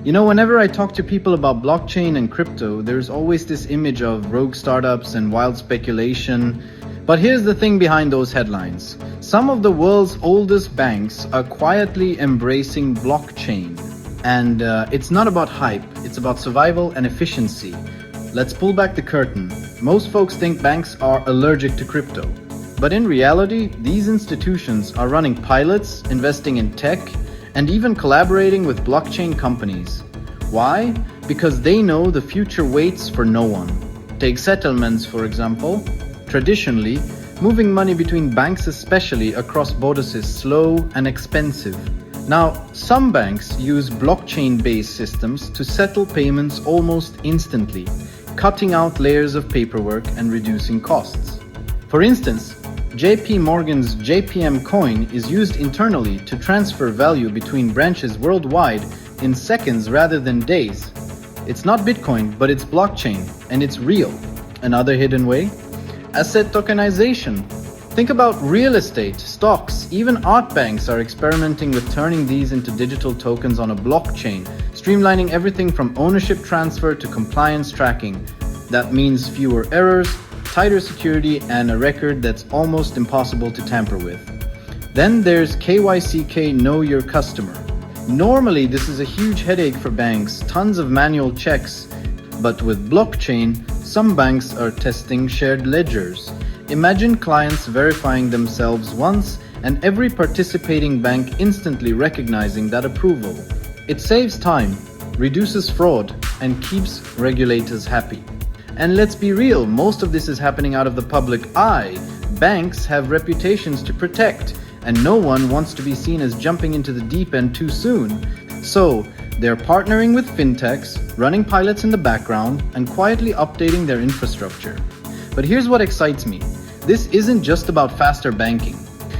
Whenever I talk to people about blockchain and crypto, there's always this image of rogue startups and wild speculation. But here's the thing behind those headlines. Some of the world's oldest banks are quietly embracing blockchain. And it's not about hype, it's about survival and efficiency. Let's pull back the curtain. Most folks think banks are allergic to crypto. But in reality, these institutions are running pilots, investing in tech, and even collaborating with blockchain companies. Why? Because they know the future waits for no one. Take settlements, for example. Traditionally, moving money between banks, especially across borders, is slow and expensive. Now, some banks use blockchain-based systems to settle payments almost instantly, cutting out layers of paperwork and reducing costs. For instance, JP Morgan's JPM coin is used internally to transfer value between branches worldwide in seconds rather than days. It's not Bitcoin, but it's blockchain, and it's real. Another hidden way? Asset tokenization. Think about real estate, stocks, even art banks are experimenting with turning these into digital tokens on a blockchain, streamlining everything from ownership transfer to compliance tracking. That means fewer errors, tighter security, and a record that's almost impossible to tamper with. Then there's KYCK, Know Your Customer. Normally, this is a huge headache for banks, tons of manual checks. But with blockchain, some banks are testing shared ledgers. Imagine clients verifying themselves once and every participating bank instantly recognizing that approval. It saves time, reduces fraud, and keeps regulators happy. And let's be real, most of this is happening out of the public eye. Banks have reputations to protect, and no one wants to be seen as jumping into the deep end too soon. So, they're partnering with fintechs, running pilots in the background, and quietly updating their infrastructure. But here's what excites me. This isn't just about faster banking.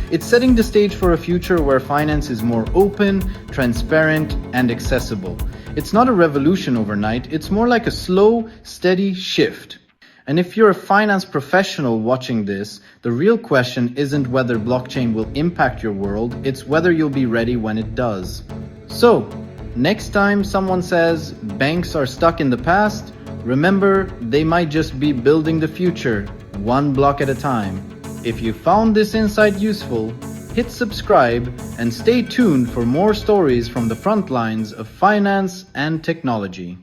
It's setting the stage for a future where finance is more open, transparent, and accessible. It's not a revolution overnight, it's more like a slow, steady shift. And if you're a finance professional watching this, the real question isn't whether blockchain will impact your world, it's whether you'll be ready when it does. So, next time someone says banks are stuck in the past, remember they might just be building the future, one block at a time. If you found this insight useful, hit subscribe and stay tuned for more stories from the front lines of finance and technology.